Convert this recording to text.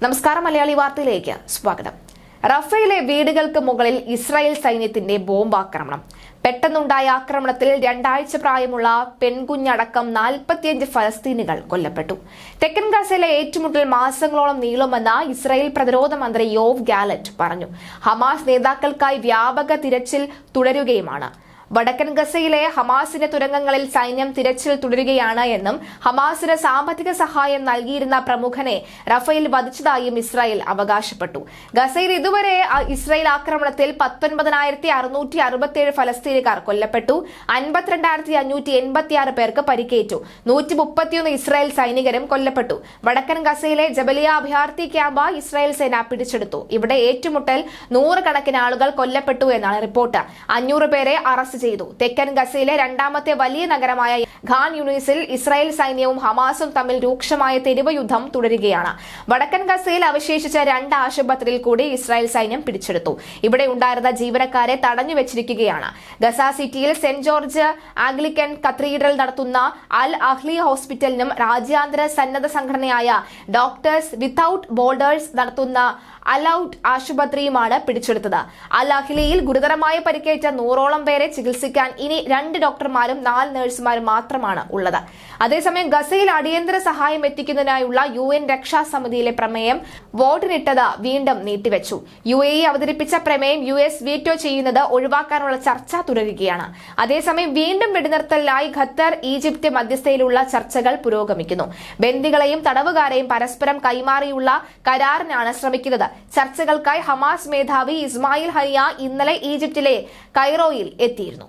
നമസ്കാരം, മലയാളി വാർത്തയിലേക്ക് സ്വാഗതം. റഫേലെ വീടുകൾക്ക് മുകളിൽ ഇസ്രായേൽ സൈന്യത്തിന്റെ ബോംബാക്രമണം. പെട്ടെന്നുണ്ടായ ആക്രമണത്തിൽ 2 ആഴ്ച പ്രായമുള്ള പെൺകുഞ്ഞടക്കം 45 ഫലസ്തീനികൾ കൊല്ലപ്പെട്ടു. തെക്കൻ ഗസയിലെ ഏറ്റുമുട്ടൽ മാസങ്ങളോളം നീളുമെന്ന് ഇസ്രായേൽ പ്രതിരോധ മന്ത്രി യോവ് ഗാലന്റ് പറഞ്ഞു. ഹമാസ് നേതാക്കൾക്കായി വ്യാപക തിരച്ചിൽ തുടരുകയുമാണ്. വടക്കൻ ഗസയിലെ ഹമാസിന്റെ തുരങ്കങ്ങളിൽ സൈന്യം തിരച്ചിൽ തുടരുകയാണ് എന്നും ഹമാസിന് സാമ്പത്തിക സഹായം നൽകിയിരുന്ന പ്രമുഖനെ റഫേൽ വധിച്ചതായും ഇസ്രായേൽ അവകാശപ്പെട്ടു. ഗസയിൽ ഇതുവരെ ഇസ്രായേൽ ആക്രമണത്തിൽ 19,667 ഫലസ്തീനിക്കാർ കൊല്ലപ്പെട്ടു. 52,586 പേർക്ക് പരിക്കേറ്റു. 131 ഇസ്രായേൽ സൈനികരും കൊല്ലപ്പെട്ടു. വടക്കൻ ഗസയിലെ ജബലിയ അഭയാർത്ഥി ക്യാമ്പ് ഇസ്രായേൽ സേന പിടിച്ചെടുത്തു. ഇവിടെ ഏറ്റുമുട്ടൽ 100 കണക്കിന് ആളുകൾ കൊല്ലപ്പെട്ടു എന്നാണ് റിപ്പോർട്ട്. 500 പേരെ അറസ്റ്റ് ചെയ്തു. തെക്കൻ ഗസയിലെ രണ്ടാമത്തെ വലിയ നഗരമായ ഖാൻ യൂണിസിൽ ഇസ്രായേൽ സൈന്യവും ഹമാസും തമ്മിൽ രൂക്ഷമായ തെരുവ് യുദ്ധം തുടരുകയാണ്. വടക്കൻ ഗസയിൽ അവശേഷിച്ച 2 ആശുപത്രിയിൽ കൂടി ഇസ്രായേൽ സൈന്യം പിടിച്ചെടുത്തു. ഇവിടെ ഉണ്ടായിരുന്ന ജീവനക്കാരെ തടഞ്ഞു വെച്ചിരിക്കുകയാണ്. ഗസ സിറ്റിയിൽ സെന്റ് ജോർജ് ആംഗ്ലിക്കൻ കത്തീഡ്രൽ നടത്തുന്ന അൽ അഹ്ലി ഹോസ്പിറ്റലിനും രാജ്യാന്തര സന്നദ്ധ സംഘടനയായ ഡോക്ടേഴ്സ് വിത്തൌട്ട് ബോർഡേഴ്സ് നടത്തുന്ന അലൌട്ട് ആശുപത്രിയുമാണ് പിടിച്ചെടുത്തത്. അൽ അഹ്ലിയിൽ ഗുരുതരമായ പരിക്കേറ്റ 100ഓളം പേരെ ചികിത്സിക്കാൻ ഇനി 2 ഡോക്ടർമാരും 4 നഴ്സുമാരും മാത്രമാണ് ഉള്ളത്. അതേസമയം ഗസയിൽ അടിയന്തര സഹായം എത്തിക്കുന്നതിനായുള്ള UN രക്ഷാസമിതിയിലെ പ്രമേയം വോട്ടിനിട്ടത് വീണ്ടും നീട്ടിവെച്ചു. UAE അവതരിപ്പിച്ച പ്രമേയം US വീറ്റോ ചെയ്യുന്നത് ഒഴിവാക്കാനുള്ള ചർച്ച തുടരുകയാണ്. അതേസമയം വീണ്ടും വെടിനിർത്തലിനായി ഖത്തർ, ഈജിപ്ത് മധ്യസ്ഥയിലുള്ള ചർച്ചകൾ പുരോഗമിക്കുന്നു. ബന്ദികളെയും തടവുകാരെയും പരസ്പരം കൈമാറിയുള്ള കരാറിനാണ് ശ്രമിക്കുന്നത്. ചർച്ചകൾക്കായി ഹമാസ് മേധാവി ഇസ്മായിൽ ഹനിയ ഇന്നലെ ഈജിപ്തിലെ കൈറോയിൽ എത്തിയിരുന്നു.